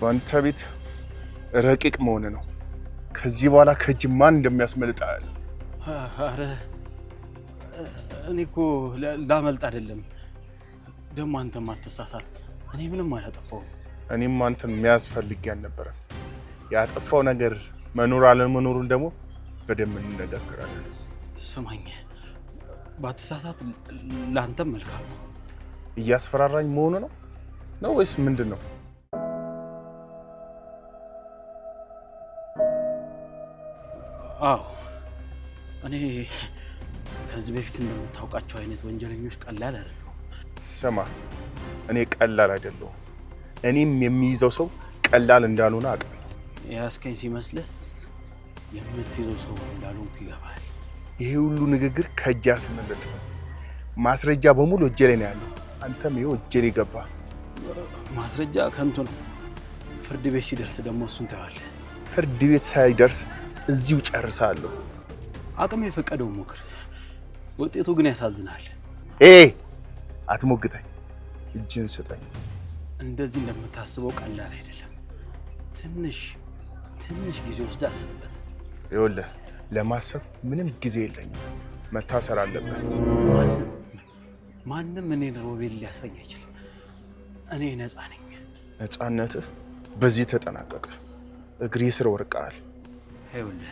ባንተ ቤት ረቂቅ መሆን ነው። ከዚህ በኋላ ከእጅ ማን እንደሚያስመልጣል። አረ እኔ እኮ ላመልጥ አይደለም። ደግሞ አንተም አትሳሳት። እኔ ምንም አላጠፋሁም። እኔም አንተን የሚያስፈልግ ያልነበረ ያጠፋው ነገር መኖር አለመኖሩን ደግሞ በደንብ እንነጋገራለን። ስማኝ፣ ባትሳሳት ለአንተም መልካም ነው። እያስፈራራኝ መሆኑ ነው ወይስ ምንድን ነው? አዎ እኔ ከዚህ በፊት እንደምታውቃቸው አይነት ወንጀለኞች ቀላል አይደሉም። ስማ፣ እኔ ቀላል አይደለሁም። እኔም የሚይዘው ሰው ቀላል እንዳልሆነ አውቃለሁ። ያስከኝ ሲመስልህ የምትይዘው ሰው እንዳልሆንኩ ይገባል። ይሄ ሁሉ ንግግር ከእጅ ያስመለጥ ነው። ማስረጃ በሙሉ እጄ ላይ ነው ያለው። አንተም ይኸው እጄ ላይ ገባ። ማስረጃ ከንቱ ነው። ፍርድ ቤት ሲደርስ ደግሞ እሱን ታያለህ። ፍርድ ቤት ሳይደርስ እዚሁ ጨርሳለሁ። አቅም የፈቀደው ሞክር። ውጤቱ ግን ያሳዝናል። አትሞግተኝ፣ እጅን ስጠኝ። እንደዚህ እንደምታስበው ቀላል አይደለም። ትንሽ ጊዜ ወስደህ አስብበት። ይኸውልህ ለማሰብ ምንም ጊዜ የለኝም። መታሰር አለብህ። ማንም እኔን ሮቤል ሊያሰኝ አይችልም። እኔ ነፃ ነኝ። ነፃነትህ በዚህ ተጠናቀቀ። እግሬ ስር ወርቀሃል። ይኸውልህ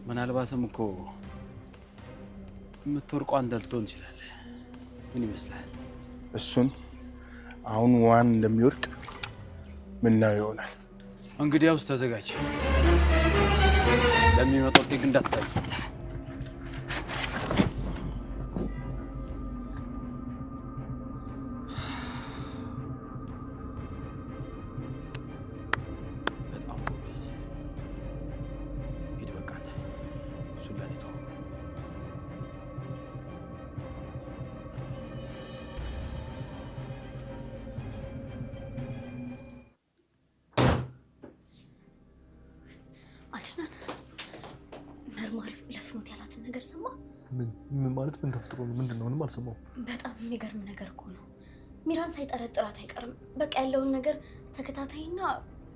ምናልባትም እኮ የምትወርቀው አንተ ልትሆን ትችላለህ። ምን ይመስላል? እሱን አሁን ዋን እንደሚወርቅ ምናየው ይሆናል። እንግዲያውስ ተዘጋጅ። ለሚመጣው ጤቅ እንዳትታዝ። ምን ማለት ምን ተፈጥሮ ነው? ምንድነው? ምንም አልሰማሁም። በጣም የሚገርም ነገር እኮ ነው። ሚራን ሳይጠረጥራት አይቀርም። በቃ ያለውን ነገር ተከታታይና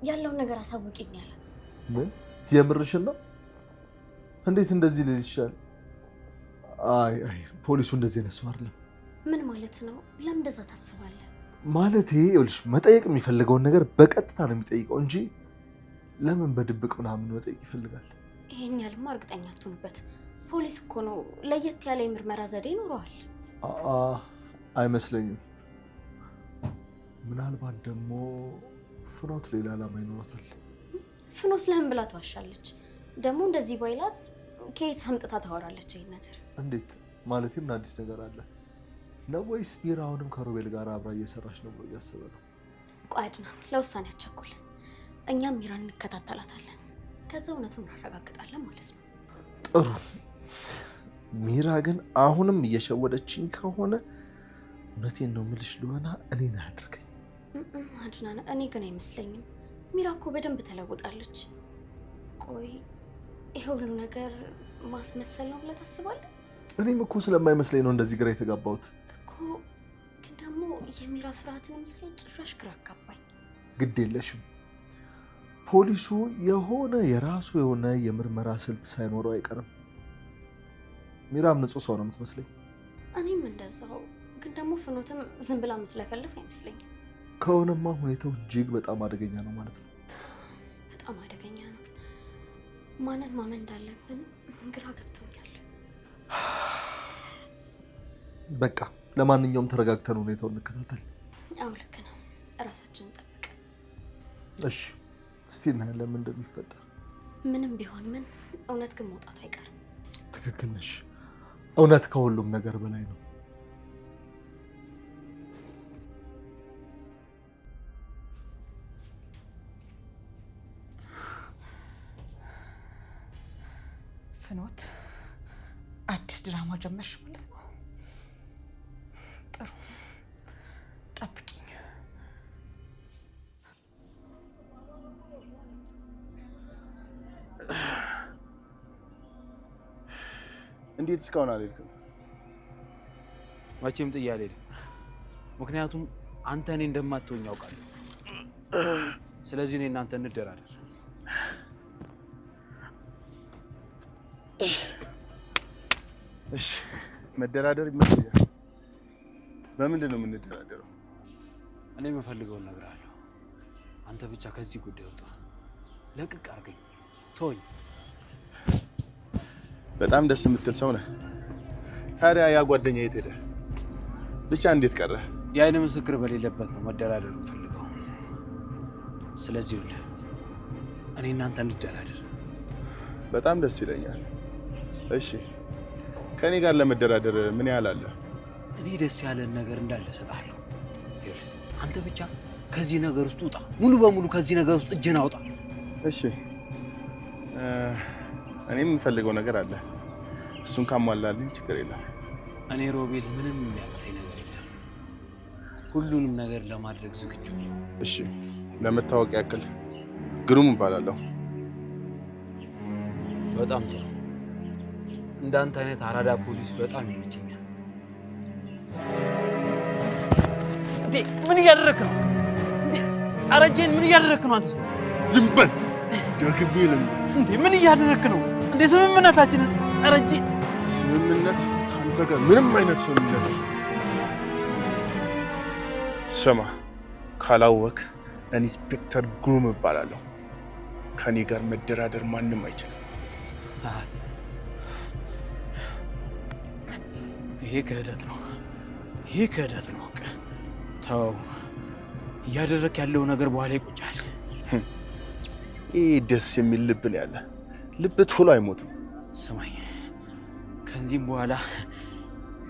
ያለውን ነገር አሳውቂኝ ያላት። ምን የምርሽን ነው? እንዴት እንደዚህ ልል ይችላል? አይ ፖሊሱ እንደዚህ ነሱ አይደለም። ምን ማለት ነው? ለምን እንደዛ ታስባለህ? ማለቴ ይኸውልሽ መጠየቅ የሚፈልገውን ነገር በቀጥታ ነው የሚጠይቀው እንጂ ለምን በድብቅ ምናምን መጠየቅ ይፈልጋል? ይሄን ያልማ እርግጠኛ አትሁንበት። ፖሊስ እኮ ነው። ለየት ያለ የምርመራ ዘዴ ይኖረዋል። አይመስለኝም። ምናልባት ደግሞ ፍኖት ሌላ ዓላማ ይኖራታል። ፍኖት ለምን ብላ ተዋሻለች? ደግሞ እንደዚህ ባይላት ከየት አምጥታ ታወራለች ይሄን ነገር? እንዴት ማለቴ? ምን አዲስ ነገር አለ ነው? ወይስ ሚራ አሁንም ከሮቤል ጋር አብራ እየሰራች ነው ብሎ እያሰበ ነው? ቆይ አድናን፣ ለውሳኔ አትቸኩል። እኛም ሚራን እንከታተላታለን። ከዛ እውነቱን እናረጋግጣለን ማለት ነው። ጥሩ። ሚራ ግን አሁንም እየሸወደችኝ ከሆነ እውነቴን ነው የምልሽ ሉና፣ እኔን አያድርገኝ። አድናን፣ እኔ ግን አይመስለኝም። ሚራ እኮ በደንብ ተለውጣለች። ቆይ ይሄ ሁሉ ነገር ማስመሰል ነው ብለህ ታስባለህ? እኔም እኮ ስለማይመስለኝ ነው እንደዚህ ግራ የተጋባሁት እኮ። ግን ደግሞ የሚራ ፍርሃትን ምስል ጭራሽ ግራ አጋባኝ። ግድ የለሽም፣ ፖሊሱ የሆነ የራሱ የሆነ የምርመራ ስልት ሳይኖረው አይቀርም። ሚራም ንጹህ ሰው ነው የምትመስለኝ። እኔም እንደዛው። ግን ደግሞ ፍኖትም ዝም ብላ የምትለፈልፍ አይመስለኝም። ከሆነማ ሁኔታው እጅግ በጣም አደገኛ ነው ማለት ነው። በጣም አደገኛ ነው። ማንን ማመን እንዳለብን ግራ ገብቶኛል። በቃ ለማንኛውም ተረጋግተን ሁኔታውን እንከታተል። አዎ ልክ ነው። እራሳችንን ጠብቅ። እሺ እስቲ እናያለን ምን እንደሚፈጠር። ምንም ቢሆን ምን እውነት ግን መውጣቱ አይቀርም። ትክክል ነሽ። እውነት ከሁሉም ነገር በላይ ነው። ፍኖት አዲስ ድራማ ጀመርሽ ማለት ነው? ጥሩ፣ ጠብቂኝ። እንዴት እስካሁን አልሄድክም? መቼም ጥዬ አልሄድም። ምክንያቱም አንተ እኔ እንደማትሆኝ ያውቃለሁ። ስለዚህ እኔ እናንተ እንደራደር። እሺ መደራደር ይመስላል። በምንድን ነው የምንደራደረው? እኔ የምፈልገውን እነግርሃለሁ። አንተ ብቻ ከዚህ ጉዳይ ወጣ። ለቅቅ አድርገኝ፣ ተወኝ። በጣም ደስ የምትል ሰው ነህ። ታዲያ ያ ጓደኛ የት ሄደ? ብቻ እንዴት ቀረ? የአይን ምስክር በሌለበት ነው መደራደር የምፈልገው። ስለዚህ ይኸውልህ እኔ እናንተ እንደራደር። በጣም ደስ ይለኛል። እሺ ከኔ ጋር ለመደራደር ምን ያህል አለ? እኔ ደስ ያለን ነገር እንዳለ እሰጥሃለሁ። ይኸውልህ አንተ ብቻ ከዚህ ነገር ውስጥ ውጣ። ሙሉ በሙሉ ከዚህ ነገር ውስጥ እጅህን አውጣ። እሺ እኔ የምፈልገው ነገር አለ። እሱን ካሟላልኝ ችግር የለም። እኔ ሮቤል ምንም የሚያቅተኝ ነገር የለም። ሁሉንም ነገር ለማድረግ ዝግጁ ነኝ። እሺ ለመታወቅ ያክል ግሩም እባላለሁ። በጣም ጥሩ። እንዳንተ አይነት አራዳ ፖሊስ በጣም ይመቸኛል። እንዴ ምን እያደረክ ነው? እንዴ አረጀን ምን እያደረክ ነው? አንተ ሰው ዝም በል ደግሜ ልምድ። እንዴ ምን እያደረክ ነው? እንዴ ስምምነታችን አረጀ። ስምምነት ከአንተ ጋር ምንም አይነት ስምምነት ስማ፣ ካላወቅ ኢንስፔክተር ግሩም እባላለሁ። ከኔ ጋር መደራደር ማንም አይችልም። ይሄ ክህደት ነው። ይሄ ክህደት ነው። ተው፣ እያደረክ ያለው ነገር በኋላ ይቆጫል። ይህ ደስ የሚል ልብ ነው ያለ። ልብ ቶሎ አይሞትም። ስማኝ፣ ከዚህም በኋላ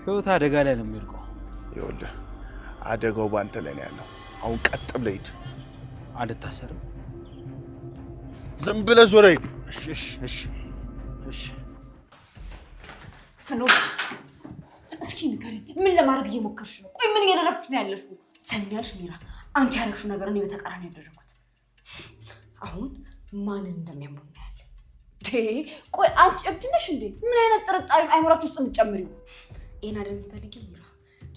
ህይወት አደጋ ላይ ነው የሚወድቀው። ይኸውልህ አደጋው ባንተ ላይ ነው ያለው። አሁን ቀጥ ብለህ ሂድ። አልታሰርም። ዝም ብለህ ዞር ሂድ። እሺ። ፍኖት እስኪ ንገሪኝ፣ ምን ለማድረግ እየሞከርሽ ነው? ቆይ ምን እያደረግሽ ነው ያለሽው? ሰሚያልሽ ሚራ፣ አንቺ ያደረግሽው ነገር እኔ በተቃራኒ ያደረኩት። አሁን ማንን እንደሚያምሩ እናያለን። ቆይ አንቺ እብድ ነሽ እንዴ? ምን አይነት ጥርጣሬ አይምራችሁ ውስጥ የምትጨምሪው? ይሄን አይደል የምትፈልጊው ሚራ?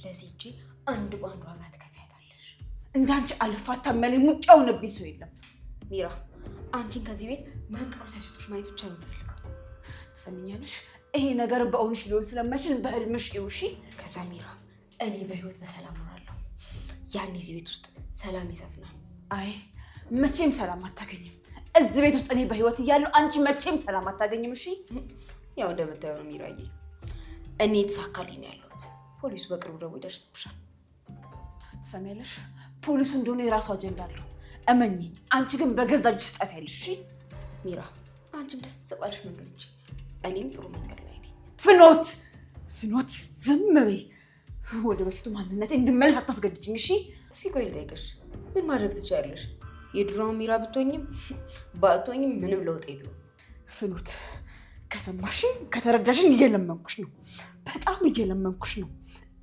ለዚህ እጄ አንድ በአንድ ዋጋ ትከፍያታለሽ። እንዳንቺ አልፋታ መሌ ሙጫ የሆነብኝ ሰው የለም። ሚራ፣ አንቺን ከዚህ ቤት መንቀሩ ሳይሰጡሽ ማየት ብቻ ነው የምፈልገው። ትሰሚኛለሽ? ይሄ ነገር በእውንሽ ሊሆን ስለማይችል በህልምሽ ይውሺ። ከዛ ሚራ፣ እኔ በህይወት በሰላም እኖራለሁ። ያን እዚህ ቤት ውስጥ ሰላም ይሰፍናል። አይ መቼም ሰላም አታገኝም። እዚህ ቤት ውስጥ እኔ በህይወት እያለሁ አንቺ መቼም ሰላም አታገኝም። እሺ ያው እንደምታየው ነው ሚራዬ። እኔ የተሳካልኝ ነው ያለሁት። ፖሊሱ በቅርቡ ደግሞ ይደርስብሻል። ትሰሚያለሽ? ፖሊሱ እንደሆነ የራሱ አጀንዳ አለው። እመኚ። አንቺ ግን በገዛ እጅሽ ትጠፊያለሽ። እሺ ሚራ፣ አንቺም ደስ ተባለሽ መንገድ እንጂ እኔም ጥሩ መንገድ ላይ ነኝ። ፍኖት ዝም በይ። ወደ በፊቱ ማንነቴ እንድመለስ አታስገድጅኝ። እሺ እስኪ ቆይ ልጠይቅሽ፣ ምን ማድረግ ትችያለሽ? የድሮው ሚራ ብትሆኝም ባትሆኝም ምንም ለውጥ የለውም። ፍኖት ከሰማሽኝ ከተረዳሽኝ እየለመንኩሽ ነው። በጣም እየለመንኩሽ ነው።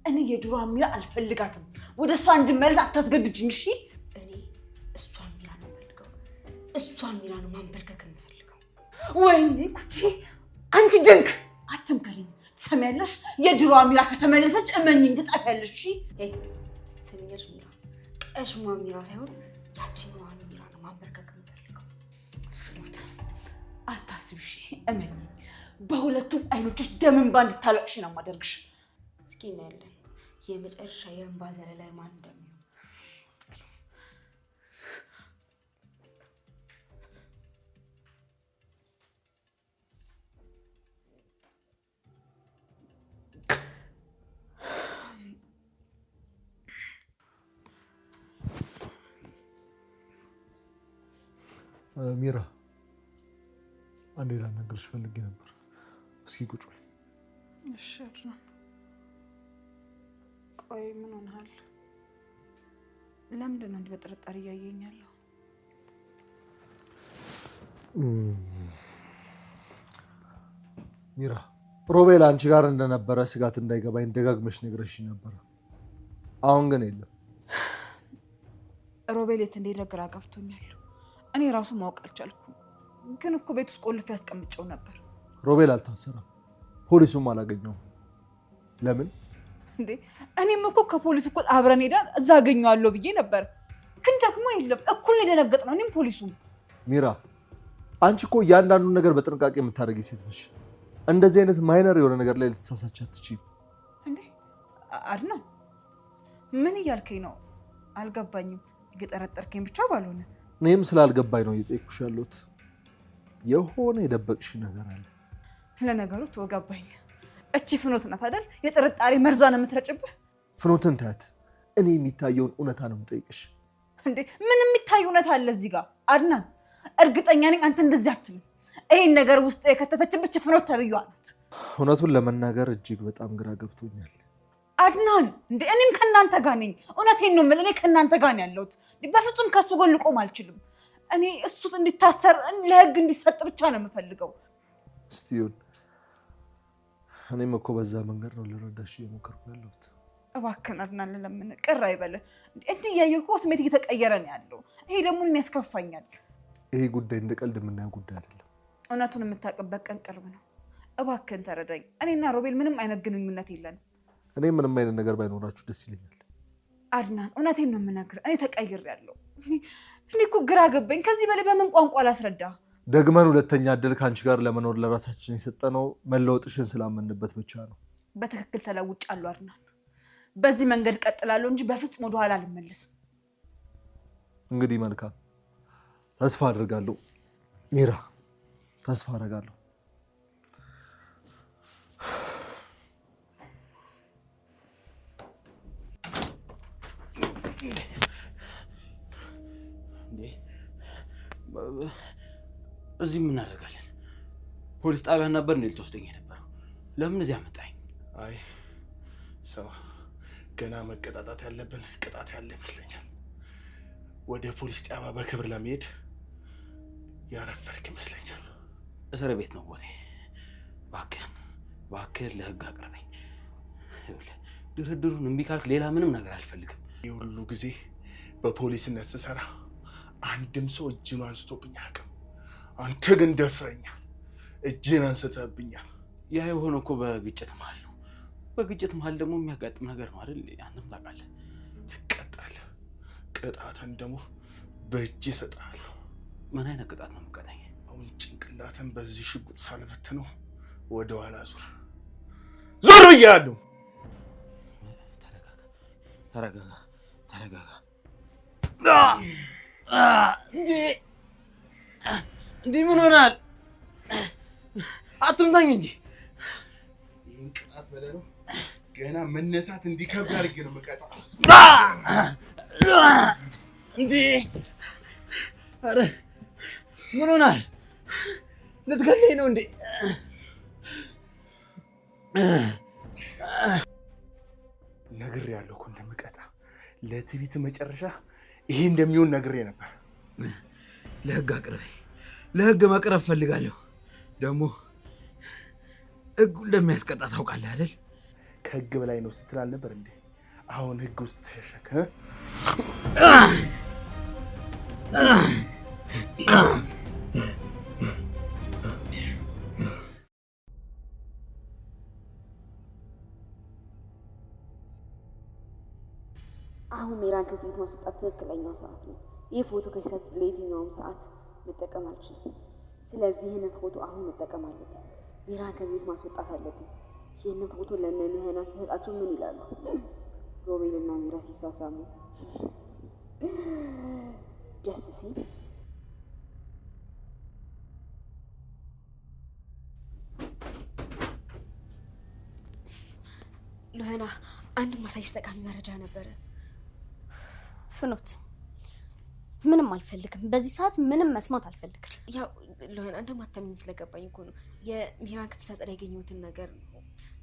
እኔ የድሮ ሚራ አልፈልጋትም። ወደ እሷ እንድመለስ አታስገድጅኝ። እሺ እኔ እሷን ሚራ ነው የምፈልገው። እሷን ሚራ ነው ማንበርከክ የምፈልገው። ወይኔ ጉዴ! አንቺ ድንክ አትምከሪኝ። ትሰሚያለሽ? የድሮ ሚራ ከተመለሰች እመኝኝ ትጠፊያለሽ። እሺ ሰሚያለሽ? ሚራ ቀሽሟ ሚራ ሳይሆን ያቺኛዋን ሚራ ነው ማንበርከክ የምፈልገው። ፍኖት አታስቢ። እሺ እመኝኝ። በሁለቱም አይኖችሽ ደም እንባ እንድታለቅሽ ነው የማደርግሽ። እስኪ እናያለን የመጨረሻ የእንባ ዘለላይ ማን እንደሚሆን። ሚራ፣ አንዴ ላናግርሽ ፈልጌ ነበር። እስኪ ቁጭ በይ። እሺ አድናን። ቆይ ምን ሆነሃል? ለምንድን ነው እንዲህ በጥርጣሬ እያየኝ ያለው? ሚራ፣ ሮቤል አንቺ ጋር እንደነበረ ስጋት እንዳይገባኝ ደጋግመሽ ነግረሽኝ ነበር። አሁን ግን የለም። ሮቤል የት እንደሄደ ግራ ገብቶኛል። እኔ ራሱ ማወቅ አልቻልኩም። ግን እኮ ቤት ውስጥ ቆልፌ ያስቀምጨው ነበር። ሮቤል አልታሰረም፣ ፖሊሱም አላገኘውም። ለምን እንዴ? እኔም እኮ ከፖሊስ እኮ አብረን ሄደን እዛ አገኘዋለሁ ብዬ ነበር። ግን ደግሞ የለም እኩል የደነገጥነው እኔም ፖሊሱም። ሚራ አንቺ እኮ እያንዳንዱን ነገር በጥንቃቄ የምታደርጊ ሴት ነሽ። እንደዚህ አይነት ማይነር የሆነ ነገር ላይ ልትሳሳች አትችይም እንዴ። አድናን ምን እያልከኝ ነው? አልገባኝም። እየጠረጠርከኝ ብቻ ባልሆነ። እኔም ስላልገባኝ ነው እየጠየኩሽ ያለሁት። የሆነ የደበቅሽ ነገር አለ። ለነገሩ ተወጋባኝ። እቺ ፍኖት ናት አይደል የጥርጣሬ መርዟን የምትረጭብህ? ፍኖትን ታያት። እኔ የሚታየውን እውነታ ነው የምጠይቅሽ። እንዴ ምን የሚታይ እውነታ አለ እዚህ ጋር አድናን? እርግጠኛ ነኝ አንተ እንደዚህ አትልም። ይሄን ነገር ውስጥ የከተተችብህ ፍኖት ተብዬዋ ናት። እውነቱን ለመናገር እጅግ በጣም ግራ ገብቶኛል አድናን። እንዴ እኔም ከእናንተ ጋር ነኝ። እውነቴን ነው የምልህ። እኔ ከእናንተ ጋር ነው ያለሁት። በፍጹም ከሱ ጎን ልቆም አልችልም። እኔ እሱ እንዲታሰር ለህግ እንዲሰጥ ብቻ ነው የምፈልገው። እስቲውን እኔም እኮ በዛ መንገድ ነው ልረዳሽ እየሞከርኩ ያለሁት። እባክህን አድናን ለምን ቅር አይበልህ። እንዲህ እያየሁ እኮ ስሜት እየተቀየረ ነው ያለው። ይሄ ደግሞ እኔን ያስከፋኛል። ይሄ ጉዳይ እንደ ቀልድ የምናየው ጉዳይ አይደለም። እውነቱን የምታውቅበት ቀን ቅርብ ነው። እባክህን ተረዳኝ። እኔና ሮቤል ምንም አይነት ግንኙነት የለንም። እኔ ምንም አይነት ነገር ባይኖራችሁ ደስ ይለኛል። አድናን እውነቴን ነው የምነግርህ። እኔ ተቀይሬያለሁ። እኔ እኮ ግራ ገባኝ። ከዚህ በላይ በምን ቋንቋ ላስረዳ? ደግመን ሁለተኛ እድል ከአንቺ ጋር ለመኖር ለራሳችን የሰጠነው መለወጥሽን ስላመንበት ብቻ ነው። በትክክል ተለውጫለሁ አድናን። በዚህ መንገድ ቀጥላለሁ እንጂ በፍጹም ወደኋላ አልመለስም። እንግዲህ መልካም ተስፋ አድርጋለሁ ሚራ፣ ተስፋ አደርጋለሁ። እዚህ ምን እናደርጋለን? ፖሊስ ጣቢያ ነበር እንዴ ልትወስደኝ የነበረው? ለምን እዚህ አመጣኝ? አይ ሰው ገና መቀጣጣት ያለብን ቅጣት ያለ ይመስለኛል። ወደ ፖሊስ ጣቢያ በክብር ለመሄድ ያረፈርክ ይመስለኛል። እስር ቤት ነው ቦቴ። እባክህን ለህግ አቅርበኝ። ድርድሩን እምቢ ካልክ ሌላ ምንም ነገር አልፈልግም። ይህ ሁሉ ጊዜ በፖሊስነት ስሰራ አንድም ሰው እጅን አንስቶብኝ አያውቅም። አንተ ግን ደፍረኛል፣ እጅን አንስተብኛል። ያ የሆነ እኮ በግጭት መሀል ነው። በግጭት መሀል ደግሞ የሚያጋጥም ነገር ነው አይደል? አንተም ታውቃለህ። ትቀጣለህ። ቅጣትን ደግሞ በእጅ እሰጥሃለሁ። ምን አይነት ቅጣት ነው የምትቀጣኝ? አሁን ጭንቅላትን በዚህ ሽጉጥ ሳልበትነው ወደ ኋላ ዞር ብያለሁ። ተረጋጋ። እንዴ ምን ሆናል? አትምታኝ እንጂ። ይህን ቅጣት በለው ገና መነሳት እንዲከብድ አድርጌ ነው የምቀጣው። እንዴ ኧረ ምን ሆናል? ልትገለኝ ነው እንዴ? ነግሬያለሁ እኮ እንደምቀጣ። ለትዕቢት መጨረሻ ይሄ እንደሚሆን ነግሬ ነበር። ለህግ አቅርበኝ። ለህግ መቅረብ ፈልጋለሁ። ደግሞ ህጉ እንደሚያስቀጣ ታውቃለህ አይደል? ከህግ በላይ ነው ስትል አልነበር እንዴ? አሁን ህግ ውስጥ ተሸሸከ። አሁን ሚራን ከዚህ ቤት ማስወጣት ትክክለኛው ሰዓት ነው። ይህ ፎቶ ከሰጥ ለየትኛውም ሰዓት መጠቀም አልችልም። ስለዚህ ይህንን ፎቶ አሁን መጠቀም አለብኝ። ሚራን ከዚህ ቤት ማስወጣት አለብኝ። ይህንን ፎቶ ለነህና ሲሰጣቸው ምን ይላሉ? ሮቤልና ሚራ ሲሳሳሙ ደስ ሲል። ሎህና አንድ ማሳይሽ ጠቃሚ መረጃ ነበረ። ፍኖት ምንም አልፈልግም። በዚህ ሰዓት ምንም መስማት አልፈልግም። ያው ሎህና እንደማታምኝ ስለገባኝ እኮ ነው የሚራን ክፍል ሳጸዳ ያገኘሁትን ነገር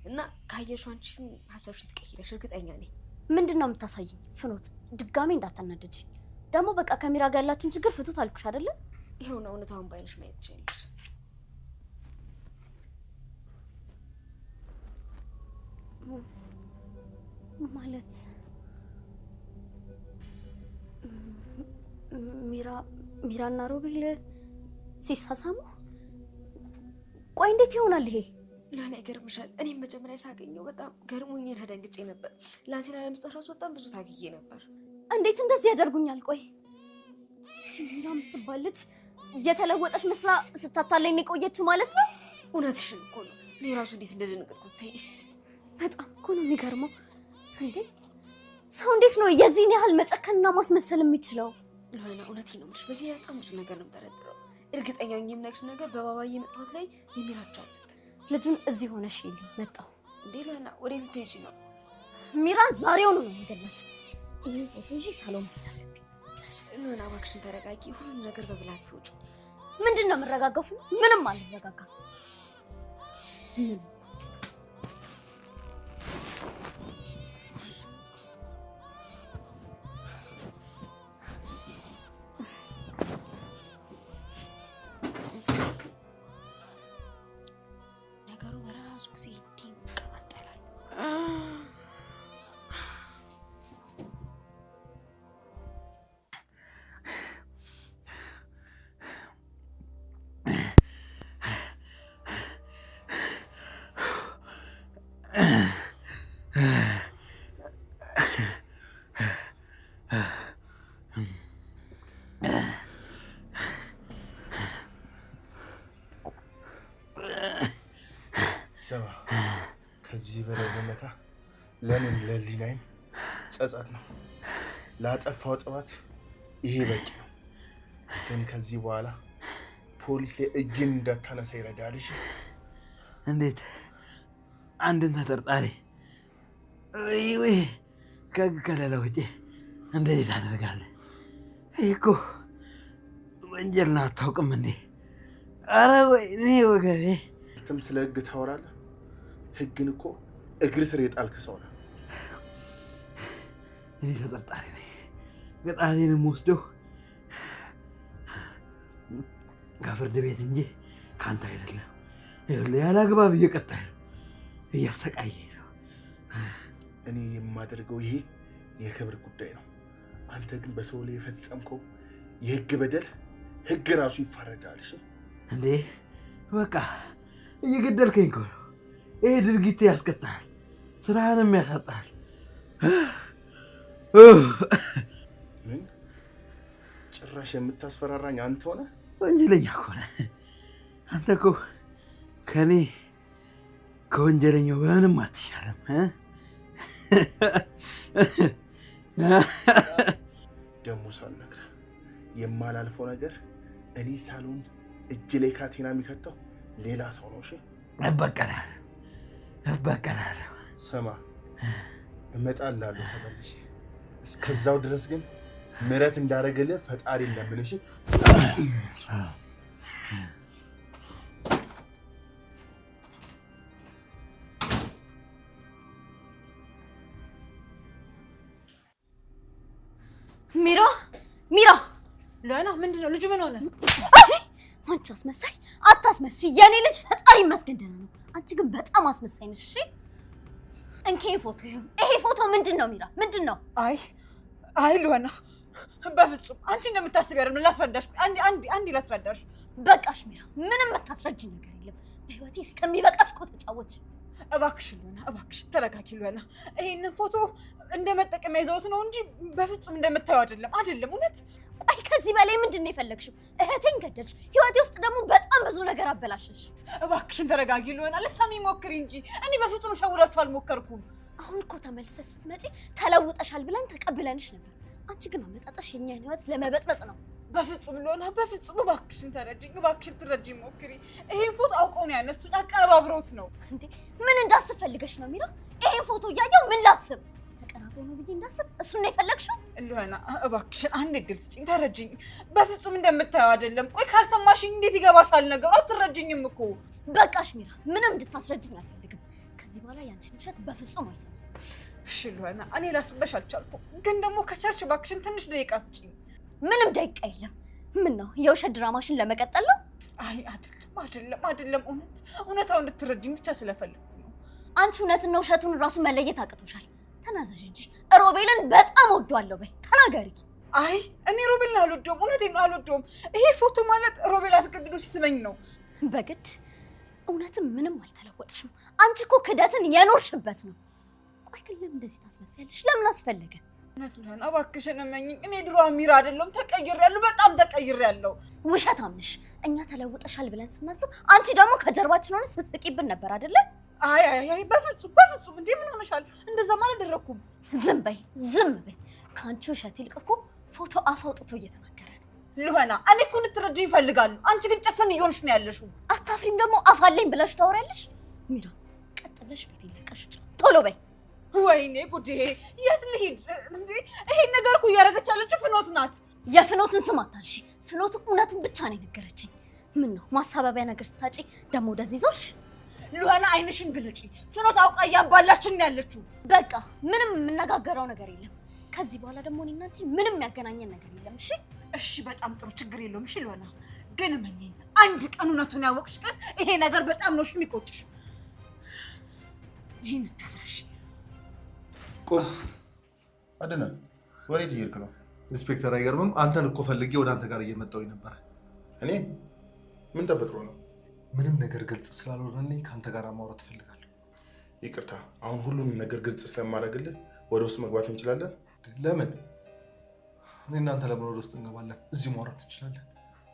እና ካየሽው አንቺም ሀሳብሽን ትቀይረሽ እርግጠኛ ነኝ። ምንድነው የምታሳይኝ? ፍኖት ድጋሜ እንዳታናደጅ። ደግሞ በቃ ከሚራ ጋር ያላችሁን ችግር ፍቱት አልኩሽ አይደለ? ይሄው ነው እውነታውን ባይነሽ ማየት ትችላለሽ። ማለት ሚራና ሮቤል ሲሳሳሙ? ቆይ እንዴት ይሆናል ይሄ? ለኔ ይገርምሻል። እኔም መጀመሪያ ሳገኘው በጣም ገርሞኝ ደንግጬ ነበር። ላንቺ ላለመስጠት ራሱ በጣም ብዙ ታግዬ ነበር። እንዴት እንደዚህ ያደርጉኛል? ቆይ ሚራ የምትባለች እየተለወጠች መስላ ስታታለኝ የቆየችው ማለት ነው? እውነትሽን እኮ ነው። እኔ ራሱ እንዴት እንደደነገጥኩት ተይ። በጣም እኮ ነው የሚገርመው። እንዴ ሰው እንዴት ነው የዚህን ያህል መጨከንና ማስመሰል የሚችለው? ለሆነ እውነቴን ነው የምልሽ፣ በዚህ በጣም ብዙ ነገር ነው የምጠረጥረው። እርግጠኛ ነኝ የምነግርሽ ነገር በባባዬ መጥፋት ላይ የሚራቸው አለበት። ልጁን እዚህ ሆነሽ ይልኝ መጣሁ። እንዴ ለሆነ ወዴት ልትሄጂ ነው? ሚራን ዛሬውኑ ነው የምገላት። ይሄን ፎቶ ይዤ ሳሎን አለብኝ። ለሆነ እባክሽን ተረጋጊ። ሁሉም ነገር በብላት ትወጪ። ምንድን ነው የምረጋጋው? ምንም አልረጋጋም። ነገሩ በራሱ ጊዜ እንዲህ ይቀጣጠላል። ስማ፣ ከዚህ በላይ በመታ ለእኔም ለሊናይም ጸጸት ነው። ላጠፋው ጥፋት ይሄ በቂ ነው። ግን ከዚህ በኋላ ፖሊስ ላይ እጅን እንዳታነሳ ይረዳልሽ። እንዴት አንድን ተጠርጣሪ ወይ ከገለለ ውጪ እንዴት ታደርጋለህ? ይህ እኮ ወንጀልን አታውቅም እንዴ? ኧረ ወይኔ ወገቤ። ትም ስለ ህግ ታወራለህ? ህግን እኮ እግር ስር የጣልክ ሰው ነህ። እኔ ተጠርጣሪ ነኝ። ቅጣቴንም ወስደው ከፍርድ ቤት እንጂ ከአንተ አይደለም። ይኸውልህ ያለ አግባብ እየቀጣህ ነው፣ እያሰቃየህ ነው። እኔ የማደርገው ይሄ የክብር ጉዳይ ነው። አንተ ግን በሰው ላይ የፈጸምከው የህግ በደል ህግ ራሱ ይፋረዳል። እሺ እንዴ በቃ እየገደልከኝ እኮ ነው። ይሄ ድርጊት ያስቀጣል፣ ስራህንም ያሳጣል። ምን ጭራሽ የምታስፈራራኝ አንተ ሆነ? ወንጀለኛ እኮ ነህ አንተ እኮ ከኔ ከወንጀለኛው በምንም አትሻለም። ደሞ ሳልነግርህ የማላልፈው ነገር እኔ ሳሎን እጅ ላይ ካቴና የሚከተው ሌላ ሰው ነው። እሺ እበቀላለሁ። ስማ እመጣልሃለሁ ተመልሼ። እስከዛው ድረስ ግን ምህረት እንዳደረገልህ ፈጣሪ ለምን። እሺ ሚራ ለና ምንድነው? ልጁ ምን ሆነ? አንቺ አስመሳይ አታስመስይ። የኔ ልጅ ፈጣሪ ይመስገን ደህና ነው። አንቺ ግን በጣም አስመሳይ ነሽ። እሺ እንኪ ፎቶ ይሄ ፎቶ ምንድን ነው? ሚራ ምንድን ነው? አይ ለና በፍጹም አንቺ እንደምታስቢ አይደለም። ላስረዳሽ፣ አንዴ ላስረዳሽ። በቃሽ ሚራ፣ ምንም የምታስረጅኝ ነገር የለም። በህይወቴ እስከሚበቃሽ እኮ ተጫወች። እባክሽ ለና እባክሽ ተረጋጊ። ለና ይሄንን ፎቶ እንደመጠቀሚያ ይዘውት ነው እንጂ በፍጹም እንደምታየው አይደለም። እውነት ቆይ ከዚህ በላይ ምንድን ነው የፈለግሽው? እህቴን ገደልሽ፣ ህይወቴ ውስጥ ደግሞ በጣም ብዙ ነገር አበላሸሽ። እባክሽን ተረጋጊ ለና፣ ልትሰሚ ሞክሪ እንጂ እኔ በፍጹም ሸውዳችሁ አልሞከርኩም። አሁን እኮ ተመልሰሽ ስትመጪ ተለውጠሻል ብለን ተቀብለንሽ ነበር። አንቺ ግን አመጣጥሽ የኛን ህይወት ለመበጥበጥ ነው። በፍጹም ለና በፍጹም። እባክሽን ተረጂኝ፣ እባክሽን ትረጂኝ ሞክሪ። ይሄን ፎቶ አውቀው ነው ያነሱት፣ አቀነባብረውት ነው እንዴ? ምን እንዳስብ ፈልገሽ ነው ሚራ? ይሄን ፎቶ እያየው ምን ላስብ? ተቀናብሮ ነው ብዬ እንዳስብ እሱን ነው የፈለግሽው? ለና እባክሽን አንድ እድል ስጪኝ፣ ተረጂኝ። በፍጹም እንደምታየው አይደለም። ቆይ ካልሰማሽኝ እንዴት ይገባሻል ነገሩ? አትረጂኝም እኮ። በቃሽ ሚራ፣ ምንም እንድታስረጅኝ አልፈልግም። ከዚህ በኋላ ያንቺን ውሸት በፍጹም አልሰማም። እሺ ለና፣ እኔ ላስረዳሽ አልቻልኩም፣ ግን ደግሞ ከቻልሽ እባክሽን ትንሽ ደቂቃ ስጪኝ። ምንም ደቂቃ የለም። ምን ነው የውሸት ድራማሽን ለመቀጠል ነው? አይ አይደለም። እውነታው እንድትረጂኝ ብቻ ስለፈለኩ ነው። አንቺ እውነትና ውሸቱን ራሱ መለየት አቅቶሻል። ተናዘዥ እንጂ ሮቤልን በጣም ወዷለሁ በይ፣ ተናገሪ። አይ እኔ ሮቤልን አልወደውም፣ እውነቴን ነው አልወደውም። ይሄ ፎቶ ማለት ሮቤል አስገድዶ ሲስመኝ ነው። በግድ? እውነትም ምንም አልተለወጥሽም። አንቺ እኮ ክደትን የኖርሽበት ነው። ቆይ ግን ለምን እንደዚህ ታስመስያለሽ? ለምን አስፈለገ? ነትለን አባክሽን እመኝ። እኔ ድሮ አሚራ አይደለም ተቀይሬያለሁ፣ በጣም ተቀይሬያለሁ። ውሸታም ነሽ። እኛ ተለውጠሻል ብለን ስናስብ አንቺ ደግሞ ከጀርባችን ሆነሽ ስትስቂብን ነበር አይደለ? አይ በፍጹም እንዴ ምን ሆነሻል? እንደዛማ አላደረኩም። ዝም በይ ዝም በይ። ከአንቺ ውሸት ይልቅ እኮ ፎቶ አፍ አውጥቶ እየተናገረ ነው። ልሆና እኔ እኮ እንድትረጂኝ ይፈልጋሉ። አንቺ ግን ጭፍን እየሆንሽ ነው ያለሽው። አታፍሪም ደግሞ አፍ አለኝ ብለሽ ታወሪያለሽ? ሚራ ቀጥ ብለሽ ቤቴን ለቀሽ ውጪ ቶሎ በይ። ወይኔ ጉዴ! የት ልሂድ እንዴ? ይሄን ነገር እኮ እያደረገች ያለችው ፍኖት ናት። የፍኖትን ስም አታንሺ። ፍኖት እውነቱን ብቻ ነው የነገረችኝ። ምን ነው ማሳበቢያ ነገር ስታጪ ደግሞ ወደዚህ ዞርሽ? ልሆና አይንሽን ግለጪ። ፍኖት አውቃ እያባላችን ያለችው። በቃ ምንም የምነጋገረው ነገር የለም። ከዚህ በኋላ ደግሞ እኔና አንቺ ምንም ያገናኘን ነገር የለም። እሺ በጣም ጥሩ ችግር የለውም። እሺ ልሆና ግን እመኚኝ፣ አንድ ቀን እውነቱን ያወቅሽ ቀን ይሄ ነገር በጣም ነው የሚቆጭሽ። ይሄን እንዳትረሺ። ቆም አድነን፣ ወዴት እየሄድክ ነው? ኢንስፔክተር አይገርምም? አንተን እኮ ፈልጌ ወደ አንተ ጋር እየመጣሁኝ ነበር። እኔ ምን ተፈጥሮ ነው? ምንም ነገር ግልጽ ስላልሆነልኝ ከአንተ ጋር ማውራት እፈልጋለሁ። ይቅርታ፣ አሁን ሁሉንም ነገር ግልጽ ስለማደርግልህ ወደ ውስጥ መግባት እንችላለን? ለምን? እኔ እናንተ ለምን ወደ ውስጥ እንገባለን? እዚህ ማውራት እንችላለን።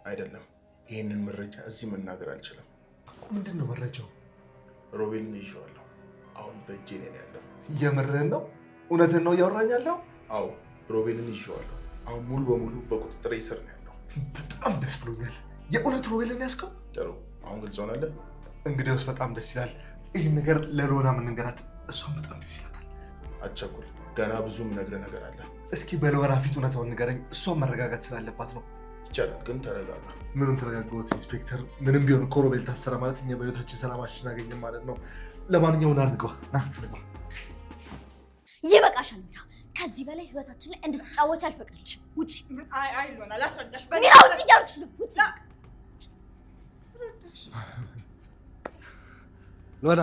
አይደለም፣ ይህንን መረጃ እዚህ መናገር አልችልም። ምንድን ነው መረጃው? ሮቤልን ይዤዋለሁ። አሁን በእጄ ላይ ያለው። የምርህን ነው? እውነትህን ነው እያወራኝ ያለው? አዎ፣ ሮቤልን ይዤዋለሁ። አሁን ሙሉ በሙሉ በቁጥጥር ስር ነው ያለው። በጣም ደስ ብሎኛል። የእውነት ሮቤልን ያዝከው? ጥሩ፣ አሁን ግልጽ ሆናለህ። እንግዲያውስ በጣም ደስ ይላል። ይህን ነገር ለሎና የምንገራት እሷን በጣም ደስ ይላታል። አትቸኩል፣ ገና ብዙ የምነግርህ ነገር አለ። እስኪ በሎና ፊት እውነታውን ንገረኝ። እሷን መረጋጋት ስላለባት ነው። ይቻላል፣ ግን ተረጋጋ። ምንም ተረጋጋሁት ኢንስፔክተር። ምንም ቢሆን እኮ ሮቤል ታሰረ ማለት እኛ በህይወታችን ሰላማችን አገኘን ማለት ነው። ለማንኛውም ና እንግባ። ይበቃሻል ሚራ። ከዚህ በላይ ህይወታችን ላይ እንድትጫወች አልፈቅድልሽም። ውጪ። አይ ሎና ላስረዳሽ። ሚራ ውጪ እያልኩሽ ነው። ውጪ። ሎና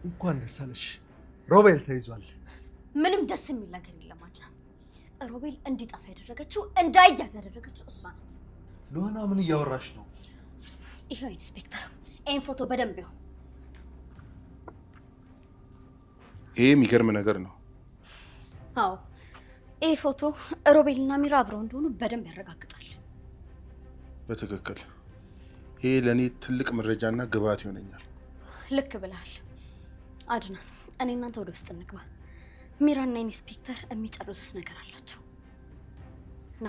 እንኳን ደስ አለሽ። ሮቤል ተይዟል። ምንም ደስ የሚል ነገር የለም አድና። ሮቤል እንዲጠፋ ያደረገችው እንዳይያዝ ያደረገችው እሷ ናት። ሎና ምን እያወራሽ ነው? ይሄው ኢንስፔክተር፣ ይሄን ፎቶ በደንብ ይኸው። ይሄ የሚገርም ነገር ነው። አዎ፣ ይሄ ፎቶ ሮቤልና ሚራ አብረው እንደሆኑ በደንብ ያረጋግጣል። በትክክል ይሄ ለእኔ ትልቅ መረጃና ግብዓት ይሆነኛል። ልክ ብለሃል አድና። እኔ እናንተ ወደ ውስጥ እንግባ። ሚራና ኢንስፔክተር የሚጨርሱት ነገር አላቸው። ና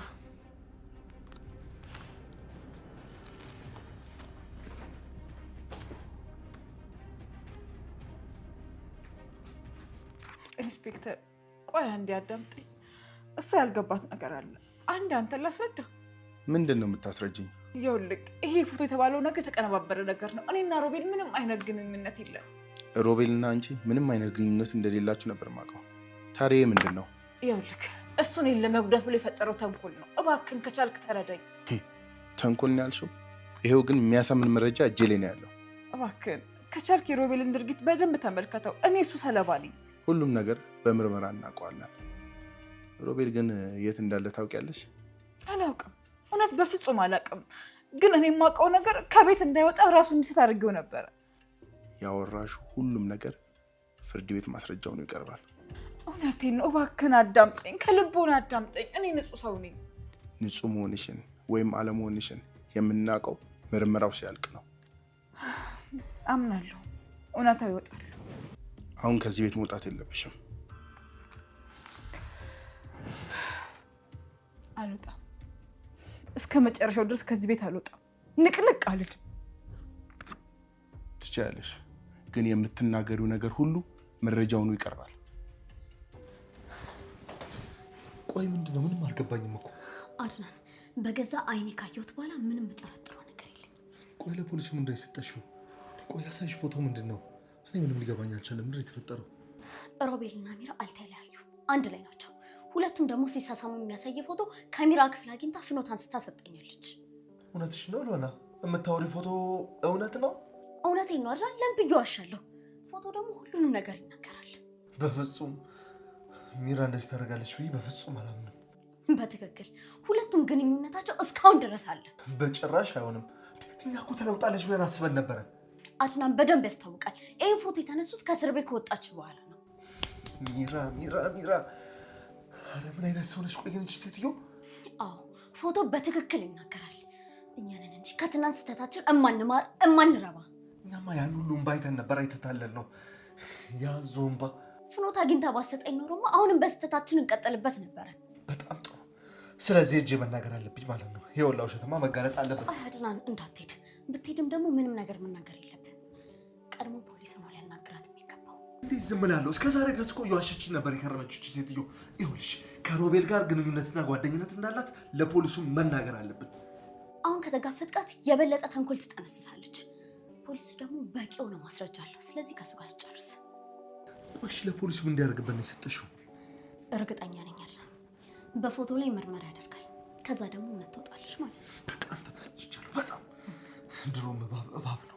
ኢንስፔክተር፣ ቆይ አንዴ አዳምጠኝ። እሷ ያልገባት ነገር አለ። አንድ አንተን ላስረዳ። ምንድን ነው የምታስረጅኝ? ይኸውልህ ይሄ ፎቶ የተባለው ነገር የተቀነባበረ ነገር ነው። እኔና ሮቤል ምንም አይነት ግንኙነት የለም። ሮቤልና አንቺ ምንም አይነት ግንኙነት እንደሌላችሁ ነበር የማውቀው። ታዲያ ምንድን ነው? ይኸውልህ እሱ እኔን ለመጉዳት ብሎ የፈጠረው ተንኮል ነው። እባክህን ከቻልክ ተረዳኝ። ተንኮል ነው ያልሽው? ይሄው ግን የሚያሳምን መረጃ እጄ ላይ ነው ያለው። እባክህን ከቻልክ የሮቤልን ድርጊት በደንብ ተመልከተው። እኔ እሱ ሰለባ ነኝ። ሁሉም ነገር በምርመራ እናውቀዋለን። ሮቤል ግን የት እንዳለ ታውቂያለሽ? አላውቅም፣ እውነት በፍጹም አላውቅም። ግን እኔ የማውቀው ነገር ከቤት እንዳይወጣ ራሱ እንዲስት አድርጌው ነበረ። ያወራሹ ሁሉም ነገር ፍርድ ቤት ማስረጃው ነው ይቀርባል። እውነቴን ነው። እባክህን አዳምጠኝ፣ ከልቦና አዳምጠኝ። እኔ ንጹህ ሰው ነኝ። ንጹህ መሆንሽን ወይም አለመሆንሽን የምናውቀው ምርመራው ሲያልቅ ነው። አምናለሁ፣ እውነታው ይወጣል። አሁን ከዚህ ቤት መውጣት የለብሽም። አልወጣም። እስከ መጨረሻው ድረስ ከዚህ ቤት አልወጣም። ንቅንቅ አልልም። ትችላለሽ፣ ግን የምትናገሪው ነገር ሁሉ መረጃውኑ ይቀርባል። ቆይ ምንድን ነው? ምንም አልገባኝም እኮ አድናን። በገዛ አይኔ ካየሁት በኋላ ምንም የምጠረጥረው ነገር የለም። ቆይ ለፖሊሱ ምንድን ነው የሰጠሽው? ቆይ ያሳይሽ ፎቶ ምንድን ነው? እኔ ምንም ሊገባኝ አልቻለም። ምንድን ነው የተፈጠረው? ሮቤልና ሚራ አልተለያዩ፣ አንድ ላይ ናቸው። ሁለቱም ደግሞ ሲሳሳሙ የሚያሳይ ፎቶ ከሚራ ክፍል አግኝታ ፍኖት አንስታ ሰጠኛለች። እውነትሽ ነው ሎና? የምታወሪ ፎቶ እውነት ነው? እውነቴን ነው አድናን። ለምን ብዬ ዋሻለሁ? ፎቶ ደግሞ ሁሉንም ነገር ይናገራል። በፍጹም ሚራ እንደዚህ ታደርጋለች ብዬ በፍጹም አላምንም። በትክክል ሁለቱም ግንኙነታቸው እስካሁን ድረስ አለ። በጭራሽ አይሆንም። እኛ እኮ ተለውጣለች ብለን አስበን ነበረ። አድናን በደንብ ያስታውቃል። ይህን ፎቶ የተነሱት ከእስር ቤት ከወጣች በኋላ ነው። ሚራ ኧረ ምን አይነት ሰው ነሽ? ቆይ ግን እቺ ሴትዮ። አዎ ፎቶ በትክክል ይናገራል። እኛ ነን እንጂ ከትናንት ስህተታችን እማንማር እማንረባ። እኛማ ያን ሁሉ እምባ አይተን ነበር። አይተታለን ነው ያ ዞምባ። ፍኖት አግኝታ ባሰጠኝ ኖሮማ አሁንም በስህተታችን እንቀጥልበት ነበረ። በጣም ጥሩ። ስለዚህ እጄ መናገር አለብኝ ማለት ነው። ይኸውልህ ውሸትማ መጋለጥ አለበት። አይ አድናን እንዳትሄድ። ብትሄድም ደግሞ ምንም ነገር መናገር የለብህ። ቀድሞ ፖሊስ ነው ሊያናግራት የሚገባው። እንዴት ዝም እላለሁ? እስከ ዛሬ ድረስ እኮ እየዋሸችኝ ነበር የከረመችው እቺ ሴትዮ። ይኸውልሽ ከሮቤል ጋር ግንኙነትና ጓደኝነት እንዳላት ለፖሊሱ መናገር አለብን። አሁን ከተጋፈጥቃት የበለጠ ተንኮል ትጠነስሳለች። ፖሊሱ ደግሞ በቂ የሆነ ማስረጃ አለው። ስለዚህ ከሱ ጋር ጨርስ። ቆሽ ለፖሊሱ ምን እንዲያደርግበት ነው የሰጠሽው? እርግጠኛ ነኝ አለ በፎቶ ላይ ምርመራ ያደርጋል። ከዛ ደግሞ እውነት ትወጣለች ማለት ነው። በጣም ተበሳጭቻለሁ። በጣም ድሮም እባብ ነው።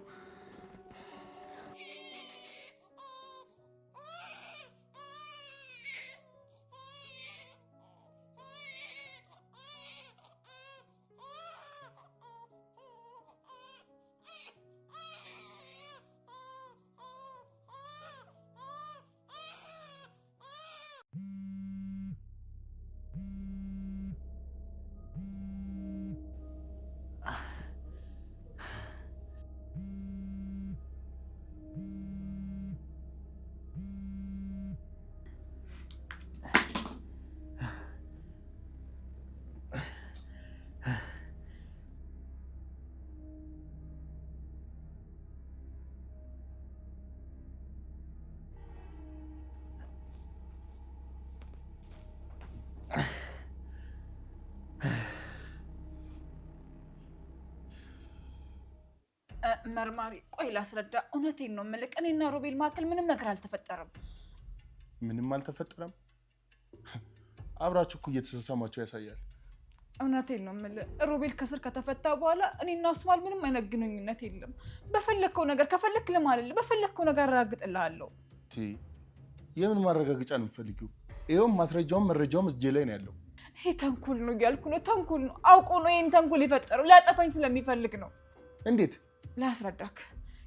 መርማሪ ቆይ ላስረዳ። እውነቴን ነው የምልህ፣ እኔና ሮቤል መካከል ምንም ነገር አልተፈጠረም። ምንም አልተፈጠረም? አብራችሁ እኮ እየተሰሳማችሁ ያሳያል። እውነቴን ነው የምልህ፣ ሮቤል ከስር ከተፈታ በኋላ እኔና እሱ ማለት ምንም አይነት ግንኙነት የለም። በፈለግከው ነገር ከፈለክ ልማልልህ፣ በፈለግከው ነገር አረጋግጥልሃለሁ። የምን ማረጋገጫ ነው የምትፈልጊው? ይኸውም ማስረጃውም መረጃውም እጄ ላይ ነው ያለው። ይሄ ተንኮል ነው እያልኩ ነው። ተንኮል ነው፣ አውቆ ነው ይህን ተንኮል የፈጠረው። ሊያጠፋኝ ስለሚፈልግ ነው። እንዴት ላስረዳክ።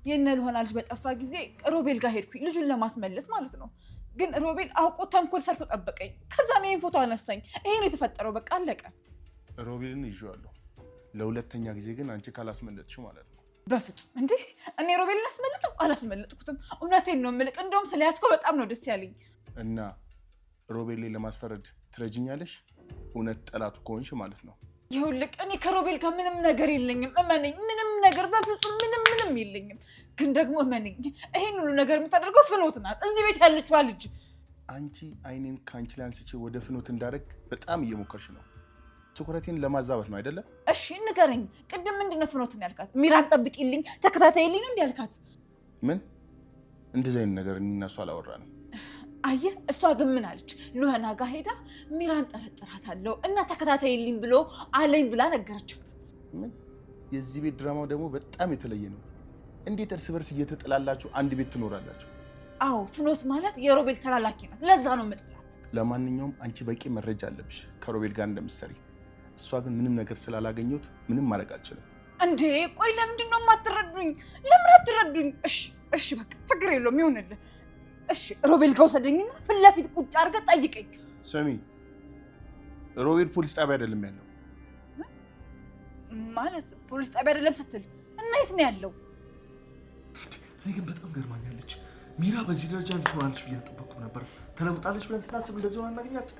የእነ ልሆና ልጅ በጠፋ ጊዜ ሮቤል ጋር ሄድኩኝ፣ ልጁን ለማስመለስ ማለት ነው። ግን ሮቤል አውቆ ተንኮል ሰርቶ ጠበቀኝ። ከዛ ነው ይህን ፎቶ አነሳኝ። ይሄ ነው የተፈጠረው። በቃ አለቀ። ሮቤልን ይዤዋለሁ። ለሁለተኛ ጊዜ ግን አንቺ ካላስመለጥሽው ማለት ነው። በፍጹም እንዴ! እኔ ሮቤልን አላስመለጥኩትም። እውነቴን ነው የምልህ። እንደውም ስለያዝከው በጣም ነው ደስ ያለኝ። እና ሮቤል ላይ ለማስፈረድ ትረጅኛለሽ? እውነት ጠላቱ ከሆንሽ ማለት ነው። ይኸውልህ እኔ ከሮቤል ጋር ምንም ነገር የለኝም፣ እመነኝ። ምንም ነገር በፍጹም ምንም የለኝም። ግን ደግሞ እመነኝ፣ ይሄን ሁሉ ነገር የምታደርገው ፍኖት ናት፣ እዚህ ቤት ያለችዋ ልጅ። አንቺ አይኔን ከአንቺ ላይ አንስቼ ወደ ፍኖት እንዳደረግ በጣም እየሞከርሽ ነው። ትኩረቴን ለማዛበት ነው አይደለ? እሺ ንገረኝ። ቅድም ምንድነው ፍኖትን ያልካት? ሚራን ጠብቂልኝ፣ ተከታታይልኝ ነው እንዲ ያልካት? ምን እንደዚህ አይነት ነገር እኔና እሷ አላወራንም። አየህ፣ እሷ ግን ምን አለች? ሉሃና ጋር ሄዳ ሚራን ጠረጥራታለሁ እና ተከታታይልኝ ብሎ አለኝ ብላ ነገረቻት። ምን? የዚህ ቤት ድራማው ደግሞ በጣም የተለየ ነው። እንዴት እርስ በርስ እየተጠላላችሁ አንድ ቤት ትኖራላችሁ? አዎ፣ ፍኖት ማለት የሮቤል ተላላኪ ናት። ለዛ ነው የምጥላት። ለማንኛውም አንቺ በቂ መረጃ አለብሽ ከሮቤል ጋር እንደምትሰሪ። እሷ ግን ምንም ነገር ስላላገኘሁት ምንም ማድረግ አልችልም። እንዴ ቆይ፣ ለምንድን ነው የማትረዱኝ? ለምን አትረዱኝ? እሺ በቃ ችግር የለውም ይሁንልህ። እሺ ሮቤል ጋር ወሰደኝና ፊት ለፊት ቁጭ አድርገህ ጠይቀኝ። ስሚ፣ ሮቤል ፖሊስ ጣቢያ አይደለም ያለው። ማለት ፖሊስ ጣቢያ አይደለም ስትል እና የት ነው ያለው? እኔ ግን በጣም ገርማኛለች። ሚራ በዚህ ደረጃ እንድትሆናለች ብዬ አልጠበቅኩም ነበር። ተለውጣለች ብለን ስናስብ እንደዚህ ሆና እናገኛት።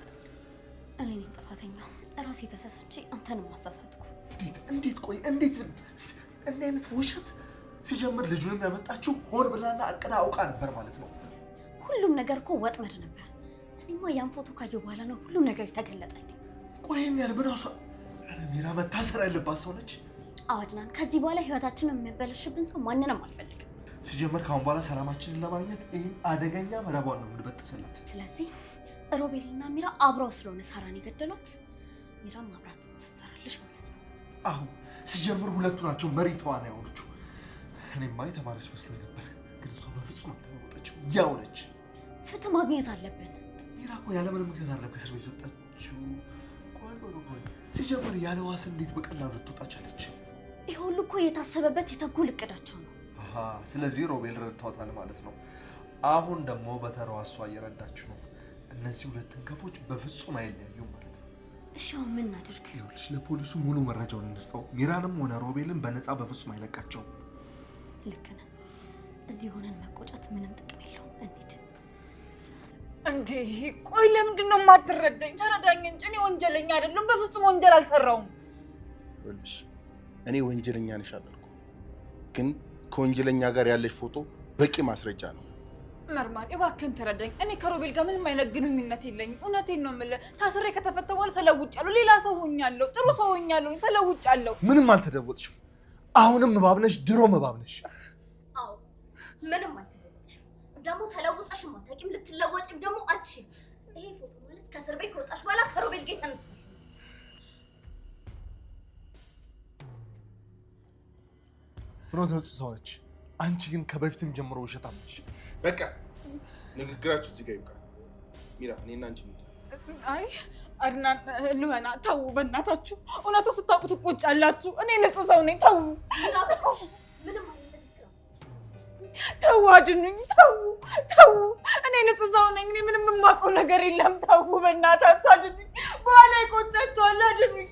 እኔ ነኝ ጥፋተኛው። እራሴ ተሳስቼ አንተንም ማሳሳትኩ። እንዴት ቆይ እንዴት እንዲህ አይነት ውሸት ሲጀምር ልጁንም ያመጣችው ሆን ብላና አቅዳ አውቃ ነበር ማለት ነው። ሁሉም ነገር እኮ ወጥመድ ነበር። እኔማ ያን ፎቶ ካየሁ በኋላ ነው ሁሉም ነገር የተገለጠኝ። ቆይም ያለ ብናሷ ሚራ መታሰር ያለባት ሰው ነች። አድናን፣ ከዚህ በኋላ ህይወታችንን የሚያበላሽብን ሰው ማንንም አልፈልግም። ሲጀምር ካሁን በኋላ ሰላማችንን ለማግኘት ይህን አደገኛ መረቧን ነው የምንበጥስላት። ስለዚህ ሮቤልና ሚራ አብረው ስለሆነ ሳራን የገደሏት ሚራም አብራት ትሰራለች ማለት ነው። አሁን ሲጀምር ሁለቱ ናቸው መሪ ተዋናይ የሆነችው። እኔማ የተማረች መስሎኝ ነበር፣ ግን እሷ በፍጹም አልተለወጠችም። ያው ነች። ፍትህ ማግኘት አለብን። ሚራ እኮ ያለምንም ምክንያት አይደለም ከእስር ቤት ወጣችው። ቆይ ሲጀምር ያለ ዋስ እንዴት በቀላሉ ልትወጣ ቻለች? ይህ ሁሉ እኮ የታሰበበት የተንኮል እቅዳቸው ነው። ስለዚህ ሮቤል ረድቷታል ማለት ነው። አሁን ደግሞ በተራዋ እሷ እየረዳችሁ ነው። እነዚህ ሁለት እንከፎች በፍጹም አይለያዩም ማለት ነው። እሺ አሁን ምን እናድርግ? ይኸውልሽ ለፖሊሱ ሙሉ መረጃውን እንስጠው። ሚራንም ሆነ ሮቤልን በነፃ በፍጹም አይለቃቸውም። ልክ ነህ። እዚህ ሆነን መቆጨት ምንም ጥቅም የለውም። እንሂድ። እንዴ ቆይ ለምንድን ነው የማትረዳኝ? ተረዳኝ እንጂ እኔ ወንጀለኛ አይደለም። በፍጹም ወንጀል አልሰራውም። ይኸውልሽ እኔ ወንጀለኛ ነሽ አላልኩም፣ ግን ከወንጀለኛ ጋር ያለሽ ፎቶ በቂ ማስረጃ ነው። መርማሪ እባክህን ተረዳኝ። እኔ ከሮቤል ጋር ምንም አይነት ግንኙነት የለኝም። እውነቴን ነው የምልህ። ታስሬ ከተፈታሁ በኋላ ተለውጫለሁ። ሌላ ሰው ሆኛለሁ። ጥሩ ሰው ሆኛለሁ። ተለውጫለሁ። ምንም አልተለወጥሽም። አሁንም እባብ ነሽ፣ ድሮም እባብ ነሽ። አዎ ምንም አልተለወጥሽም። ደግሞ ተለውጠሽም አታውቂም። ልትለወጪም ደግሞ አትችይም። ይሄ ፎቶ ማለት ከእስር ቤት ከወጣሽ በኋላ ከሮቤል ጋር ተነሳሽ። ፍኖት ንጹህ ሰው ነች። አንቺ ግን ከበፊትም ጀምሮ ውሸታም ነሽ። በቃ ንግግራችሁ እዚህ ጋር ይብቃል። ሚራ እኔና አንቺ እንውጣ። አይ አድናን ልመና ተው፣ በእናታችሁ እውነቱ ስታውቁ ትቆጫላችሁ። እኔ ንጹህ ሰው ነኝ። ተው ምንም አይደለም። ተው፣ አድኑኝ። ተው፣ እኔ ንጹህ ሰው ነኝ። እኔ ምንም የማውቀው ነገር የለም። ተው በእናታችሁ አድኑኝ። በኋላ ይቆጫችኋል። አድኑኝ።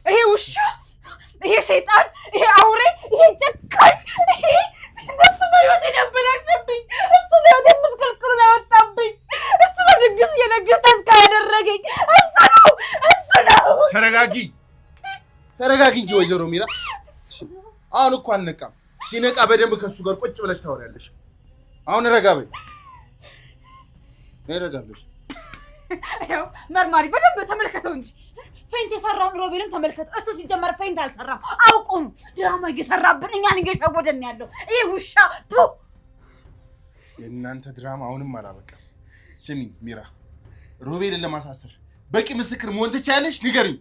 ይሄ ውሻ፣ ይሄ ሰይጣን፣ ይሄ አውሬ፣ ይሄ ጨካኝ፣ ይሄ እሱ ነው ህይወቴን ያበላሸብኝ። እሱ ነው ህይወቴን ምስቅልቅሉን ያወጣብኝ። እሱ ነው ድግስ እየነገሰ ተስካ ያደረገኝ። እሱ ነው። ተረጋጊ እንጂ ወይዘሮ ሚራ። አሁን እኮ አልነቃም። ሲነቃ በደንብ ከሱ ጋር ቁጭ ብለሽ ታወሪያለሽ። አሁን ረጋ በይ። ረጋ ብለሽ ያው መርማሪ በደንብ ተመልከተው እንጂ ፌንት የሰራውን ሮቤልን ተመልከተው። እሱ ሲጀመር ፌንት አልሰራም፣ አውቆ ነው ድራማ እየሰራብን እኛን እየሸወደን ያለው ይሄ ውሻ። የእናንተ ድራማ አሁንም አላበቃም። ስሚ ሚራ፣ ሮቤልን ለማሳሰር በቂ ምስክር መሆን ትችያለሽ? ንገሪኝ።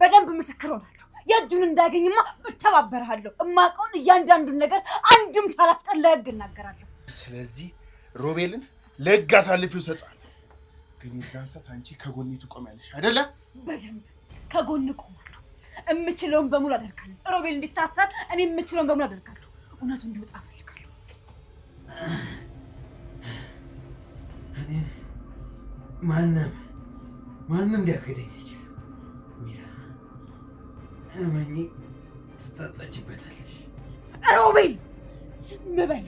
በደንብ ምስክር ሆናለሁ። የእጁን እንዳገኝማ እተባበርሃለሁ። እማውቀውን እያንዳንዱን ነገር አንድም ሳላስቀር ለህግ እናገራለሁ። ስለዚህ ሮቤልን ለህግ አሳልፌው እሰጣለሁ። ግን የዛን ሰዓት አንቺ ከጎኔ ትቆሚያለሽ አይደለ? በደንብ ከጎን ቆማለሁ። የምችለውን በሙሉ አደርጋለሁ። ሮቤል እንዲታሰር እኔ የምችለውን በሙሉ አደርጋለሁ። እውነቱ እንዲወጣ እፈልጋለሁ። ማንም ሊያገደኝ አይችልም። ሚራ እመኚ፣ ትጸጸችበታለሽ። ሮቤል ዝም በል።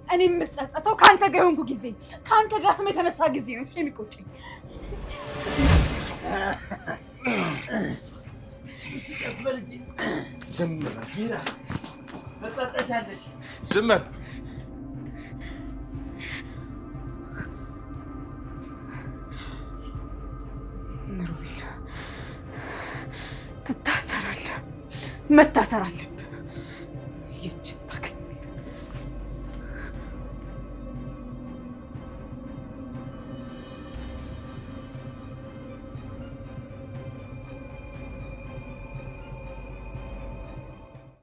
እኔ የምጸጸተው ከአንተ ጋር የሆንኩ ጊዜ፣ ከአንተ ጋር ስም የተነሳ ጊዜ ነው የሚቆጨኝ። ቀስ በል እንጂ። ዝም በል ሚራ፣ ትጸጸቻለሽ። ዝም በል። ሮቤል ትታሰራለህ፣ መታሰር አለብህ።